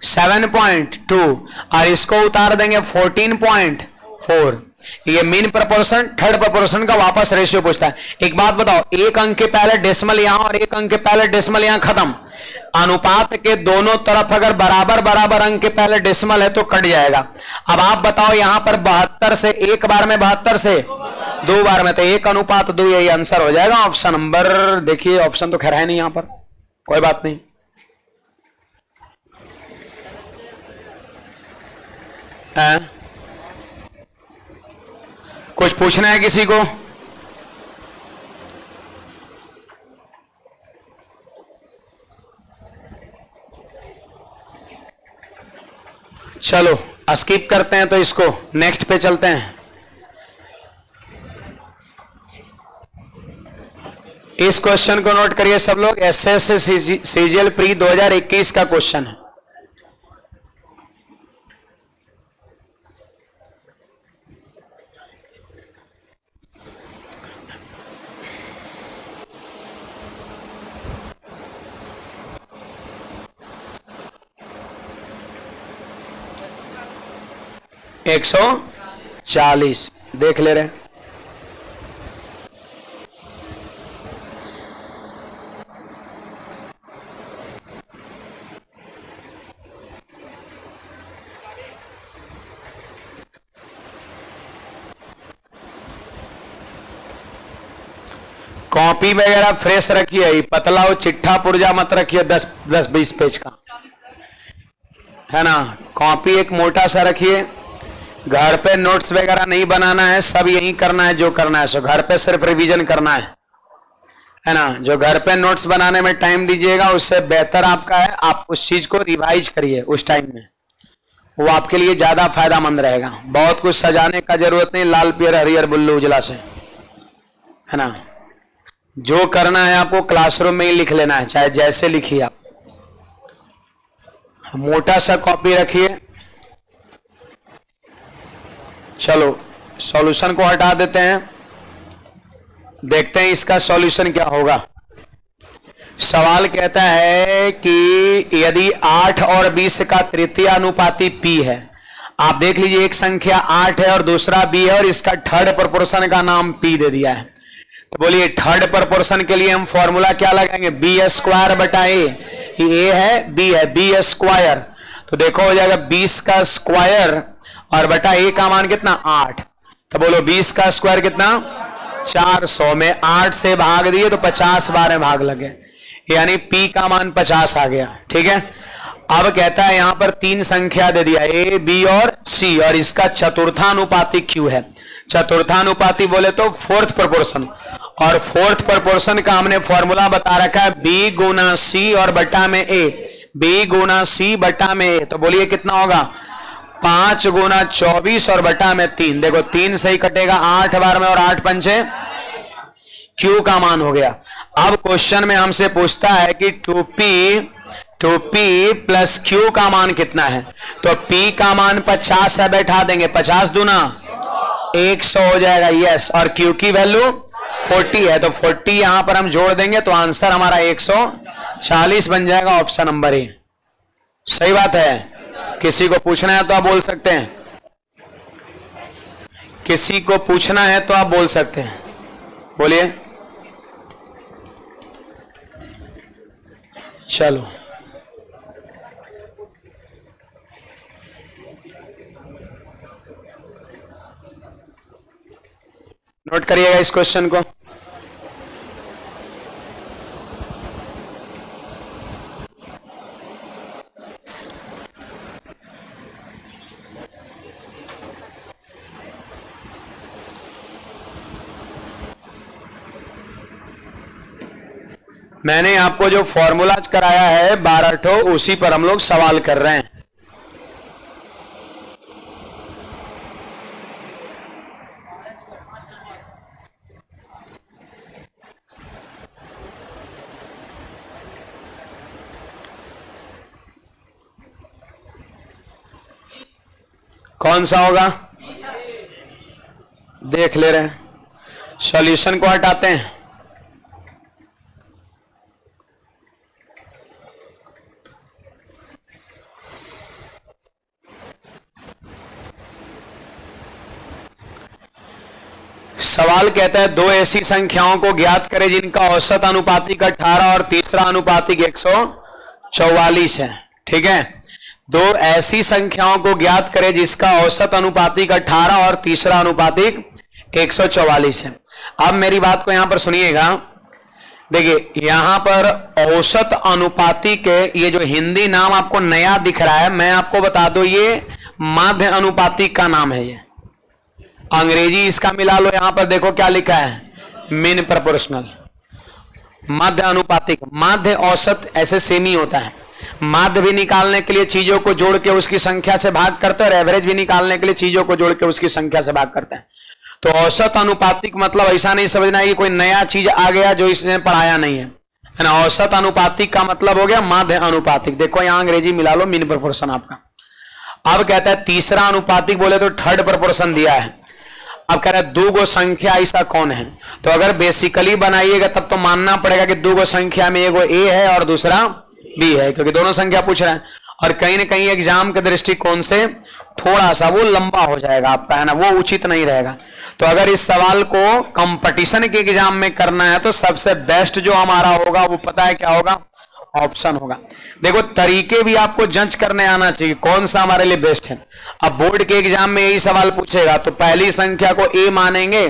7.2 और इसको उतार देंगे 14.4। ये मीन प्रोपोर्शन, थर्ड प्रोपोर्शन का वापस रेशियो पूछता है। एक बात बताओ, एक अंक के पहले डेसिमल यहां और एक अंक के पहले डेसिमल यहां खत्म। अनुपात के दोनों तरफ अगर बराबर बराबर अंक के पहले डेसिमल है तो कट जाएगा। अब आप बताओ यहां पर 72 से एक बार में, 72 से 2 बार में, तो 1:2 यही आंसर हो जाएगा ऑप्शन नंबर। देखिए ऑप्शन तो खैर है नहीं यहां पर, कोई बात नहीं। कुछ पूछना है किसी को? चलो स्किप करते हैं, तो इसको नेक्स्ट पे चलते हैं। इस क्वेश्चन को नोट करिए सब लोग, एसएस सीजीएल प्री 2021 का क्वेश्चन है। – 140 देख ले रहे हैं। कॉपी वगैरह फ्रेश रखिए, पतला हो चिट्ठा पुर्जा मत रखिए 10-20 पेज का, है ना। कॉपी एक मोटा सा रखिए। घर पे नोट्स वगैरह नहीं बनाना है, सब यही करना है जो करना है। सो घर पे सिर्फ रिवीजन करना है ना। जो घर पे नोट्स बनाने में टाइम दीजिएगा उससे बेहतर आपका है आप उस चीज को रिवाइज करिए उस टाइम में, वो आपके लिए ज्यादा फायदामंद रहेगा। बहुत कुछ सजाने का जरूरत नहीं, लाल पियर हरियर बुल्लू उजला से, है ना। जो करना है आपको क्लासरूम में ही लिख लेना है, चाहे जैसे लिखिए आप। मोटा सा कॉपी रखिए। चलो सॉल्यूशन को हटा देते हैं, देखते हैं इसका सॉल्यूशन क्या होगा। सवाल कहता है कि यदि 8 और 20 का तृतीय अनुपाती p है। आप देख लीजिए एक संख्या 8 है और दूसरा b है और इसका थर्ड प्रोपोर्शन का नाम p दे दिया है। तो बोलिए थर्ड प्रोपोर्शन के लिए हम फॉर्मूला क्या लगाएंगे, बी स्क्वायर बटा ए। ए है b है, बी स्क्वायर। तो देखो हो जाएगा 20 का स्क्वायर और बटा ए का मान कितना 8। तो बोलो 20 का स्क्वायर कितना 400 में 8 से भाग दिए तो 50 बार में भाग लगे, यानी p का मान 50 आ गया। ठीक है, अब कहता है यहां पर 3 संख्या दे दिया a, b और c और इसका चतुर्थानुपाती q है। चतुर्थानुपाती बोले तो फोर्थ प्रोपोर्शन, और फोर्थ प्रोपोर्शन का हमने फॉर्मूला बता रखा है b गुना c और बटा में a, b गुना c बटा में a। तो बोलिए कितना होगा 5 गुना 24 और बटा में 3। देखो 3 से ही कटेगा 8 बार में और 8 पंचे Q का मान हो गया। अब क्वेश्चन में हमसे पूछता है कि 2p प्लस Q का मान कितना है। तो P का मान 50 है, बैठा देंगे 50 दूना 100 हो जाएगा, यस। और Q की वैल्यू 40 है, तो 40 यहां पर हम जोड़ देंगे तो आंसर हमारा 140 बन जाएगा, ऑप्शन नंबर ए। सही बात है। किसी को पूछना है तो आप बोल सकते हैं, किसी को पूछना है तो आप बोल सकते हैं। बोलिए। चलो नोट करिएगा इस क्वेश्चन को। मैंने आपको जो फॉर्मूलाज कराया है 12 ठो, उसी पर हम लोग सवाल कर रहे हैं। कौन सा होगा देख ले रहे हैं। सॉल्यूशन को हटाते हैं। सवाल कहता है दो ऐसी संख्याओं को ज्ञात करें जिनका औसत अनुपातिक 18 और तीसरा अनुपातिक 144 है। ठीक है, दो ऐसी संख्याओं को ज्ञात करें जिसका औसत अनुपातिक 18 और तीसरा अनुपातिक 144 है। अब मेरी बात को यहां पर सुनिएगा। देखिए यहां पर औसत अनुपातिक, ये जो हिंदी नाम आपको नया दिख रहा है, मैं आपको बता दूं ये माध्य अनुपातिक का नाम है। ये अंग्रेजी इसका मिला लो, यहां पर देखो क्या लिखा है, मीन प्रोपोर्शनल। माध्य अनुपातिक, माध्य औसत ऐसे सेम ही होता है। माध्य भी निकालने के लिए चीजों को जोड़ के उसकी संख्या से भाग करते हैं और एवरेज भी निकालने के लिए चीजों को जोड़ के उसकी संख्या से भाग करते हैं। तो औसत अनुपातिक मतलब ऐसा नहीं समझना है कि कोई नया चीज आ गया जो इसने पढ़ाया नहीं है ना। औसत अनुपातिक का मतलब हो गया माध्य अनुपातिक। देखो यहां अंग्रेजी मिला लो, मीन प्रोपोर्शन आपका। अब कहता है तीसरा अनुपातिक, बोले तो थर्ड प्रोपोर्शन दिया है। अब कह रहा है दो गो संख्या ऐसा कौन है, तो अगर बेसिकली बनाइएगा तब तो मानना पड़ेगा कि दो गो संख्या में एगो ए है और दूसरा बी है, क्योंकि दोनों संख्या पूछ रहा है। और कहीं ना कहीं एग्जाम के दृष्टिकोण से थोड़ा सा वो लंबा हो जाएगा आपका, है ना, वो उचित नहीं रहेगा। तो अगर इस सवाल को कंपटीशन के एग्जाम में करना है तो सबसे बेस्ट जो हमारा होगा वो पता है क्या होगा, ऑप्शन होगा। देखो तरीके भी आपको जंच करने आना चाहिए कौन सा हमारे लिए बेस्ट है। अब बोर्ड के एग्जाम में यही सवाल पूछेगा तो पहली संख्या को ए मानेंगे,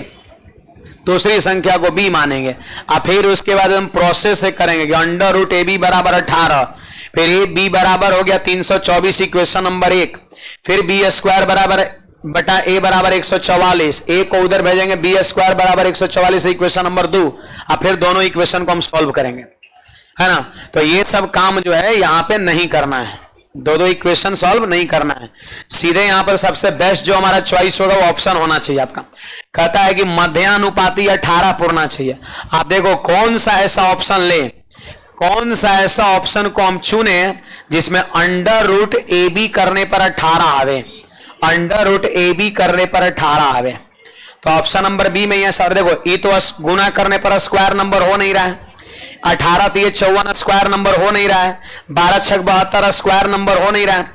दूसरी संख्या को बी मानेंगे, और फिर उसके बाद हम प्रोसेस से करेंगे कि अंडर रूट ए बी बराबर 18, फिर ए बी बराबर हो गया 324 इक्वेशन नंबर 1, फिर बी स्क्वायर बराबर बटा ए बराबर 144, ए को उधर भेजेंगे, बी स्क्वायर बराबर 144 इक्वेशन नंबर 2, और फिर दोनों इक्वेशन को हम सॉल्व करेंगे, है ना। तो ये सब काम जो है यहां पे नहीं करना है, दो इक्वेशन सॉल्व नहीं करना है। सीधे यहां पर सबसे बेस्ट जो हमारा चॉइस होगा वो ऑप्शन होना चाहिए आपका। कहता है कि मध्यानुपाती 18 पूर्णा चाहिए। आप देखो कौन सा ऐसा ऑप्शन ले, कौन सा ऐसा ऑप्शन को हम चुने जिसमें अंडर रूट ए बी करने पर 18 आवे, अंडर रूट ए बी करने पर 18 आवे। तो ऑप्शन नंबर बी में यह सर देखो, ये तो गुना करने पर स्क्वायर नंबर हो नहीं रहा है, 18 तो ये 54 स्क्वायर नंबर हो नहीं रहा है, 12 6 72 स्क्वायर नंबर हो नहीं रहा है।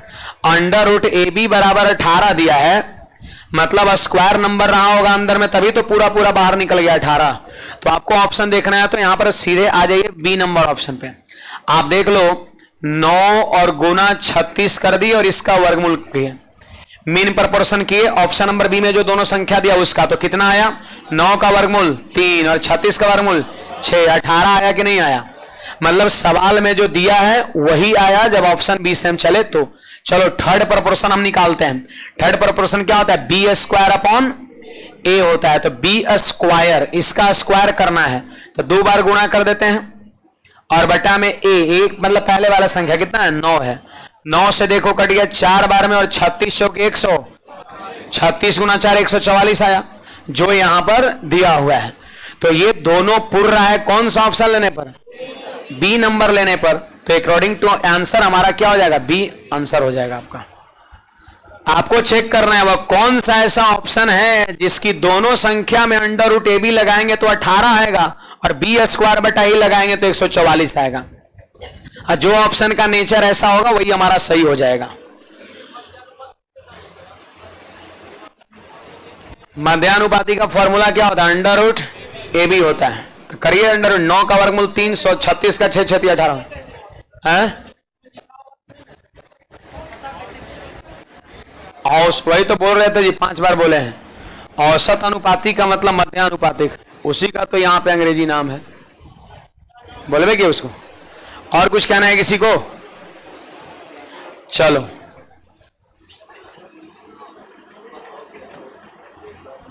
अंडर रूट ए बी बराबर 18 दिया है, मतलब स्क्वायर नंबर रहा होगा अंदर में, तभी तो पूरा पूरा बाहर निकल गया 18। तो आपको ऑप्शन देखना है तो यहां पर सीधे आ जाइए बी नंबर ऑप्शन पे। आप देख लो 9 और गुना 36 कर दी और इसका वर्गमूल किए, मीन प्रोपोर्शन किए। ऑप्शन नंबर बी में जो दोनों संख्या दिया उसका तो कितना आया, 9 का वर्गमूल 3 और 36 का वर्गमूल 6, 18 आया कि नहीं आया। मतलब सवाल में जो दिया है वही आया जब ऑप्शन बी से हम चले तो। चलो थर्ड प्रोपोर्शन हम निकालते हैं। थर्ड प्रोपोर्शन क्या होता है, बी स्क्वायर अपॉन ए होता है। तो बी स्क्वायर, इसका स्क्वायर करना है तो 2 बार गुणा कर देते हैं और बटा में ए, एक मतलब पहले वाला संख्या कितना है 9 है, 9 से देखो कट गया 4 बार में और 36 चौक 100, 36 गुना 4 144 आया जो यहां पर दिया हुआ है। तो ये दोनों पुर रहा है कौन सा ऑप्शन लेने पर, बी नंबर लेने पर। तो अकॉर्डिंग टू आंसर हमारा क्या हो जाएगा, बी आंसर हो जाएगा आपका। आपको चेक करना है वह कौन सा ऐसा ऑप्शन है जिसकी दोनों संख्या में अंडर रूट ए बी लगाएंगे तो 18 आएगा और बी स्क्वायर बटा ए लगाएंगे तो 144 आएगा। और जो ऑप्शन का नेचर ऐसा होगा वही हमारा सही हो जाएगा। मध्यानुपाती का फॉर्मूला क्या होता है, अंडर रूट ए बी होता है। तो करिए अंडर 9 का वर्गमूल 336 का 6 6 18 है। वही तो बोल रहे थे जी, 5 बार बोले हैं। औसत अनुपाती का मतलब मध्यानुपातिक, उसी का तो यहां पे अंग्रेजी नाम है। बोले क्या उसको? और कुछ कहना है किसी को? चलो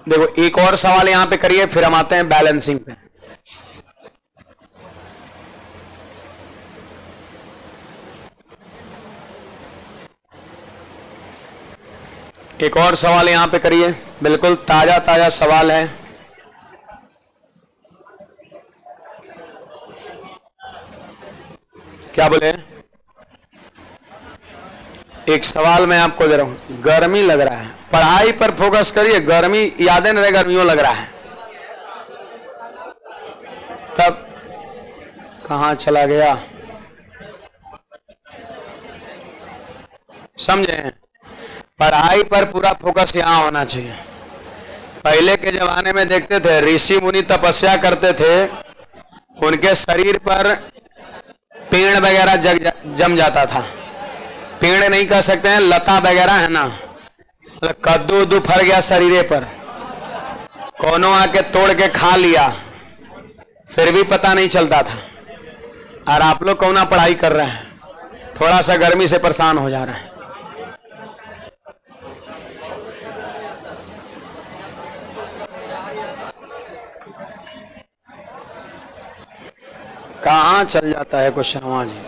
देखो एक और सवाल यहां पे करिए, फिर हम आते हैं बैलेंसिंग पे। एक और सवाल यहां पे करिए, बिल्कुल ताजा ताजा सवाल है। क्या बोले? एक सवाल मैं आपको दे रहा हूं। गर्मी लग रहा है, पढ़ाई पर फोकस करिए। गर्मी यादें नहीं, गर्मियों लग रहा है। तब कहां चला गया? समझे? पढ़ाई पर पूरा फोकस यहां होना चाहिए। पहले के जमाने में देखते थे ऋषि मुनि तपस्या करते थे, उनके शरीर पर पेड़ वगैरह जम जाता था। पेड़ नहीं कह सकते हैं, लता वगैरह है ना, कद्दू उद्दू फर गया शरीर पर, कोनो आके तोड़ के खा लिया, फिर भी पता नहीं चलता था। और आप लोग कौन पढ़ाई कर रहे हैं, थोड़ा सा गर्मी से परेशान हो जा रहे हैं। कहां चल जाता है क्वेश्चन? वहां जी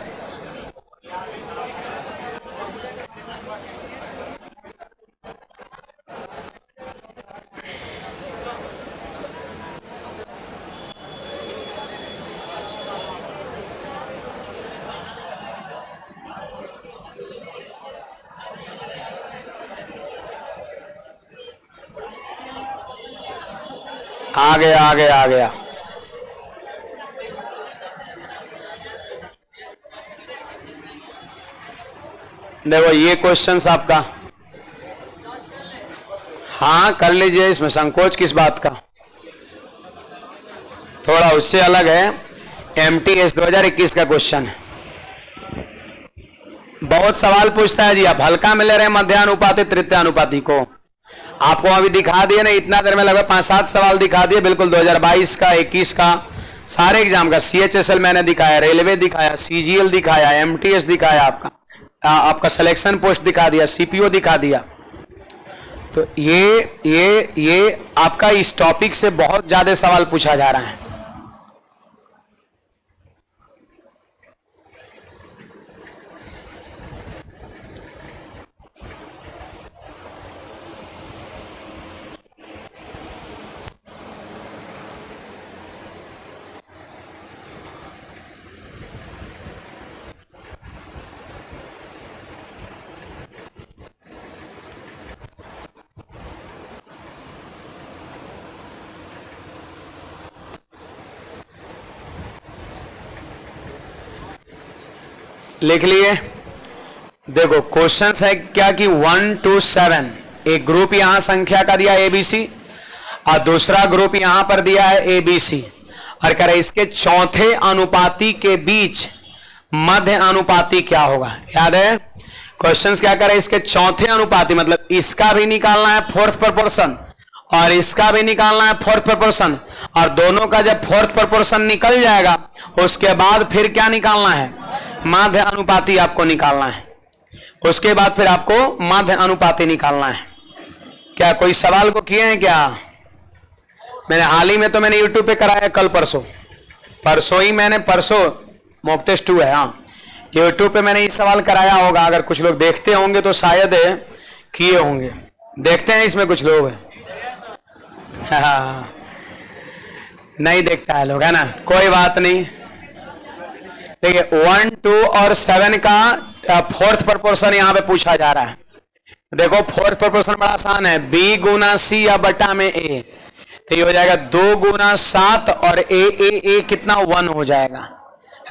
आ गया आ गया आ गया। देखो ये क्वेश्चंस आपका, हाँ कर लीजिए, इसमें संकोच किस बात का। थोड़ा उससे अलग है, MTS 2021 का क्वेश्चन है। बहुत सवाल पूछता है जी, आप हल्का में ले रहे हैं मध्यानुपाती तृतीयानुपाती को। आपको अभी दिखा दिए ना, इतना देर में लगभग 5-7 सवाल दिखा दिए, बिल्कुल 2022 का, 21 का, सारे एग्जाम का। CHSL मैंने दिखाया, रेलवे दिखाया, CGL दिखाया, MTS दिखाया, आपका सिलेक्शन पोस्ट दिखा दिया, CPO दिखा दिया। तो ये आपका इस टॉपिक से बहुत ज्यादा सवाल पूछा जा रहा है। लिख लिए। देखो क्वेश्चन है क्या कि 1 to 7 एक ग्रुप यहां संख्या का दिया ABC और दूसरा ग्रुप यहां पर दिया है ABC, और कह रहे इसके चौथे अनुपाती के बीच मध्य अनुपाती क्या होगा। याद है क्वेश्चंस क्या कर रहे, इसके चौथे अनुपाती मतलब इसका भी निकालना है फोर्थ प्रोपोर्शन और इसका भी निकालना है फोर्थ प्रोपोर्शन, और दोनों का जब फोर्थ प्रोपोर्शन निकल जाएगा उसके बाद फिर क्या निकालना है, माध्य अनुपाती आपको निकालना है। उसके बाद फिर आपको माध्य अनुपाती निकालना है। क्या कोई सवाल को किए हैं क्या? मैंने हाल ही में तो मैंने YouTube पे कराया, कल परसों ही मैंने, परसों मॉक टेस्ट 2 है, हाँ YouTube पे मैंने ये सवाल कराया होगा। अगर कुछ लोग देखते होंगे तो शायद किए होंगे। देखते हैं इसमें कुछ लोग हाँ, नहीं देखता है लोग, है ना, कोई बात नहीं। देखिए 1, 2 और 7 का फोर्थ प्रोपोर्शन यहां पे पूछा जा रहा है। देखो फोर्थ प्रोपोर्शन बड़ा आसान है, B गुना C या बटा में A, तो ये हो जाएगा 2 गुना 7 और A कितना 1 हो जाएगा,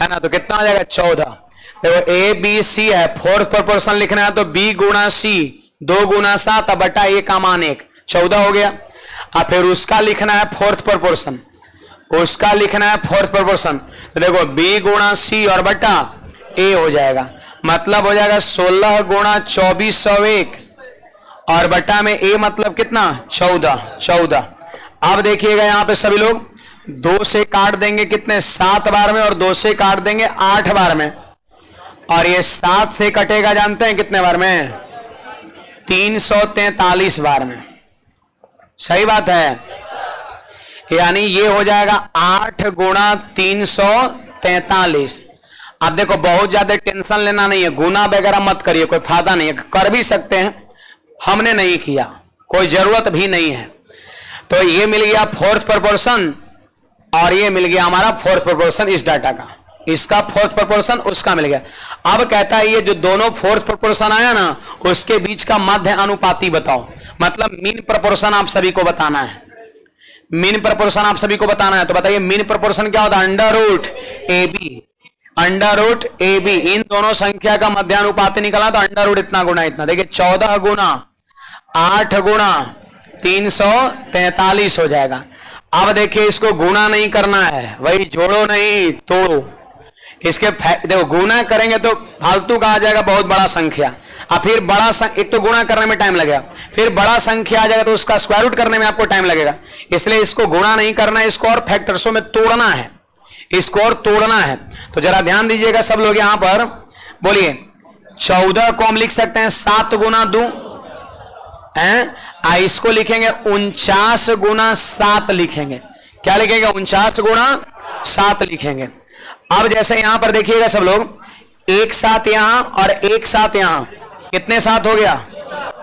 है ना, तो कितना हो जाएगा 14। देखो ABC है, फोर्थ प्रोपोर्शन लिखना है तो B गुना C 2 गुना 7 बटा A का मान 1, 14 हो गया। और फिर उसका लिखना है फोर्थ प्रोपोर्शन, उसका लिखना है फोर्थ प्रोपोर्शन। तो देखो b गुणा c और बटा a हो जाएगा, मतलब हो जाएगा 16 गुणा 2401 और बटा में a मतलब कितना 14। अब देखिएगा यहां पे सभी लोग 2 से काट देंगे कितने 7 बार में और 2 से काट देंगे 8 बार में, और ये 7 से कटेगा जानते हैं कितने बार में 343 बार में। सही बात है, यानी ये हो जाएगा 8 गुणा 343। अब देखो बहुत ज्यादा टेंशन लेना नहीं है, गुना वगैरह मत करिए, कोई फायदा नहीं है, कर भी सकते हैं, हमने नहीं किया, कोई जरूरत भी नहीं है। तो ये मिल गया फोर्थ प्रोपोर्शन और ये मिल गया हमारा फोर्थ प्रोपोर्शन इस डाटा का, इसका फोर्थ प्रोपोर्शन उसका मिल गया। अब कहता है ये जो दोनों फोर्थ प्रोपोर्शन आया ना उसके बीच का मध्य अनुपाती बताओ, मतलब मीन प्रोपोर्शन आप सभी को बताना है। मीन प्रोपोर्शन आप सभी को बताना है, तो बताइए मीन प्रोपोर्शन क्या होता है, अंडर रूट ए बी। इन दोनों संख्या का मध्यानुपाती निकला तो अंडर रूट इतना गुना इतना। देखिए 14 गुना 8 गुना 343 हो जाएगा। अब देखिए इसको गुना नहीं करना है, वही जोड़ो नहीं तोड़ो, इसके देखो गुना करेंगे तो फालतू का आ जाएगा बहुत बड़ा संख्या, और फिर बड़ा एक तो गुणा करने में टाइम लगेगा, फिर बड़ा संख्या आ जाएगा तो उसका स्क्वायर रूट करने में आपको टाइम लगेगा। इसलिए इसको गुणा नहीं करना है, इसको और फैक्टर्सों में तोड़ना है, इसको और तोड़ना है। तो जरा ध्यान दीजिएगा सब लोग, यहां पर बोलिए 14 को हम लिख सकते हैं 7 गुना 2 है, इसको लिखेंगे 49 गुना 7 लिखेंगे। क्या लिखेंगे 49 गुना 7 लिखेंगे। अब जैसे यहां पर देखिएगा सब लोग, एक साथ यहां और एक साथ यहां, कितने साथ हो गया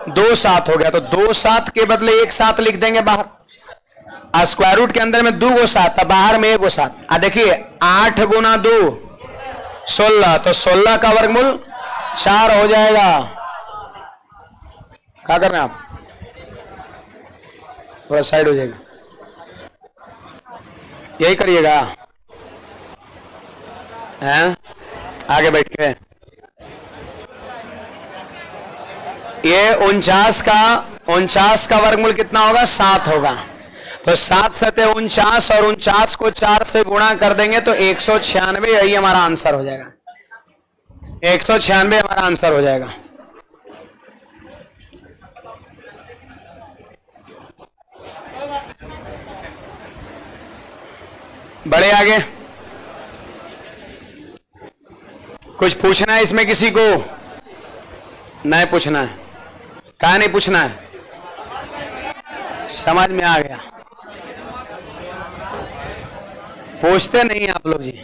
2 साथ हो गया, तो 2 साथ के बदले 1 साथ लिख देंगे बाहर। स्क्वायर रूट के अंदर में 2 गो साथ, बाहर में 1 गो साथ। देखिए 8 गुना 2 16, तो 16 का वर्गमूल 4 हो जाएगा। क्या कर रहे हैं आप, थोड़ा साइड हो जाएगा, यही करिएगा हैं, आगे बैठ के। ये 49 का वर्गमूल कितना होगा 7 होगा, तो 7 सते 49 और 49 को 4 से गुणा कर देंगे तो 196, यही हमारा आंसर हो जाएगा। 196 हमारा आंसर हो जाएगा। बड़े आगे कुछ पूछना है इसमें किसी को, नहीं पूछना है, कहा नहीं पूछना है, समझ में आ गया। पूछते नहीं आप लोग जी,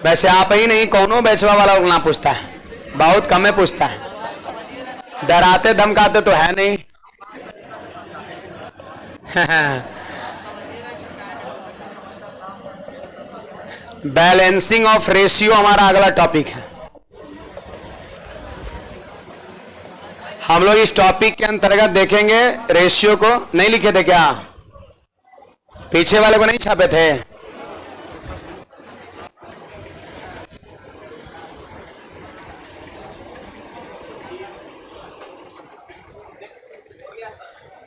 वैसे आप ही नहीं कौनो बेचवा वाला लोग ना पूछता है, बहुत कम है पूछता है, डराते धमकाते तो है नहीं। बैलेंसिंग ऑफ रेशियो हमारा अगला टॉपिक है। हम लोग इस टॉपिक के अंतर्गत देखेंगे रेशियो को। नहीं लिखे थे क्या, पीछे वाले को नहीं छापे थे?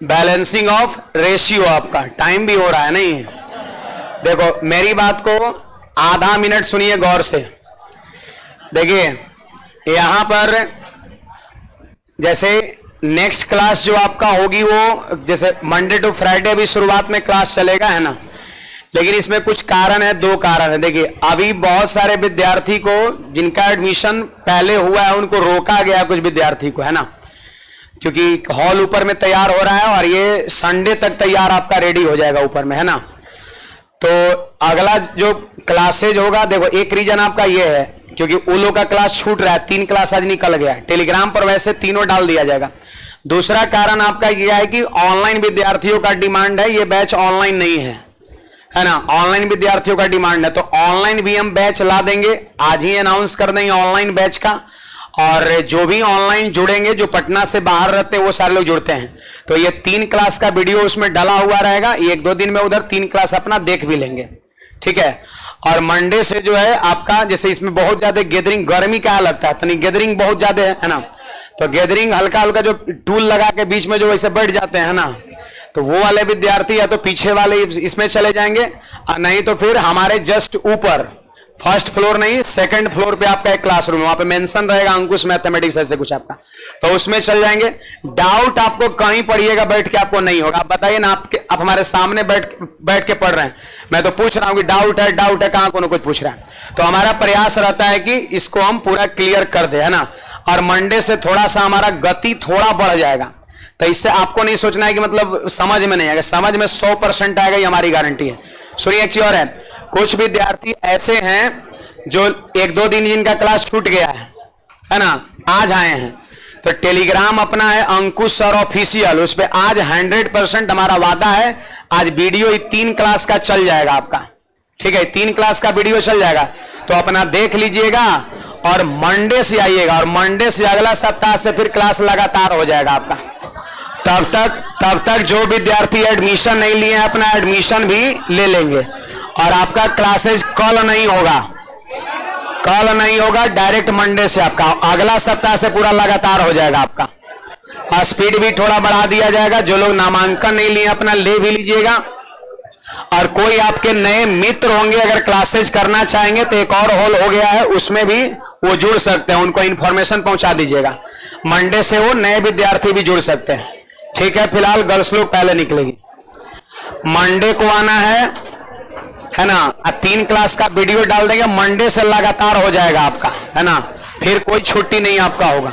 बैलेंसिंग ऑफ रेशियो, आपका टाइम भी हो रहा है नहीं? देखो मेरी बात को आधा मिनट सुनिए गौर से। देखिए यहां पर जैसे नेक्स्ट क्लास जो आपका होगी वो जैसे मंडे टू फ्राइडे भी शुरुआत में क्लास चलेगा है ना, लेकिन इसमें कुछ कारण है, 2 कारण है। देखिए अभी बहुत सारे विद्यार्थी को जिनका एडमिशन पहले हुआ है उनको रोका गया, कुछ विद्यार्थी को है ना, क्योंकि हॉल ऊपर में तैयार हो रहा है और ये संडे तक तैयार आपका रेडी हो जाएगा ऊपर में है ना। तो अगला जो क्लासेज होगा, देखो एक रीजन आपका ये है क्योंकि उलो का क्लास छूट रहा है, 3 क्लास आज निकल गया, टेलीग्राम पर वैसे तीनों डाल दिया जाएगा। दूसरा कारण आपका यह है कि ऑनलाइन विद्यार्थियों का डिमांड है, ये बैच ऑनलाइन नहीं है ना, ऑनलाइन विद्यार्थियों का डिमांड है, तो ऑनलाइन भी हम बैच ला देंगे, आज ही अनाउंस कर देंगे ऑनलाइन बैच का। और जो भी ऑनलाइन जुड़ेंगे, जो पटना से बाहर रहते हैं वो सारे लोग जुड़ते हैं, तो ये 3 क्लास का वीडियो उसमें डला हुआ रहेगा, 1-2 दिन में उधर 3 क्लास अपना देख भी लेंगे, ठीक है। और मंडे से जो है आपका, जैसे इसमें बहुत ज्यादा गैदरिंग, गर्मी क्या लगता है, तो गैदरिंग बहुत ज्यादा है ना, तो गैदरिंग हल्का हल्का जो टूल लगा के बीच में जो वैसे बैठ जाते हैं ना, तो वो वाले विद्यार्थी या तो पीछे वाले इसमें चले जाएंगे, नहीं तो फिर हमारे जस्ट ऊपर फर्स्ट फ्लोर नहीं सेकंड फ्लोर पे आपका एक क्लासरूम है, वहां पे मेंशन रहेगा अंकुश मैथमेटिक्स ऐसे कुछ आपका, तो उसमें चल जाएंगे। डाउट आपको कहीं पढ़िएगा बैठ के आपको नहीं होगा। आप बताइए ना, आप हमारे सामने बैठ के पढ़ रहे हैं, मैं तो पूछ रहा हूं कि डाउट है कहां कोनो कुछ पूछ रहा है, तो हमारा प्रयास रहता है कि इसको हम पूरा क्लियर कर दे, है ना। और मंडे से थोड़ा सा हमारा गति थोड़ा बढ़ जाएगा, तो इससे आपको नहीं सोचना है कि मतलब समझ में नहीं आएगा, समझ में 100% आएगा, ये हमारी गारंटी है। सुनिए एक चीज और है, कुछ विद्यार्थी ऐसे हैं जो 1-2 दिन जिनका क्लास छूट गया है ना, आज आए हैं, तो टेलीग्राम अपना है अंकुश सर ऑफिशियल, उस पर आज 100% हमारा वादा है, आज वीडियो 3 क्लास का चल जाएगा आपका, ठीक है, 3 क्लास का वीडियो चल जाएगा, तो अपना देख लीजिएगा और मंडे से आइएगा, और मंडे से अगला सप्ताह से फिर क्लास लगातार हो जाएगा आपका। तब तक जो विद्यार्थी एडमिशन नहीं लिए हैं अपना एडमिशन भी ले लेंगे, और आपका क्लासेज कल नहीं होगा, डायरेक्ट मंडे से आपका अगला सप्ताह से पूरा लगातार हो जाएगा आपका, और स्पीड भी थोड़ा बढ़ा दिया जाएगा। जो लोग नामांकन नहीं लिए अपना ले भी लीजिएगा, और कोई आपके नए मित्र होंगे अगर क्लासेज करना चाहेंगे तो एक और हॉल हो गया है, उसमें भी वो जुड़ सकते हैं, उनको इंफॉर्मेशन पहुंचा दीजिएगा, मंडे से वो नए विद्यार्थी भी जुड़ सकते हैं, ठीक है। फिलहाल गर्ल्स लोग पहले निकलेगी, मंडे को आना है ना, 3 क्लास का वीडियो डाल देंगे, मंडे से लगातार हो जाएगा आपका, है ना, फिर कोई छुट्टी नहीं आपका होगा।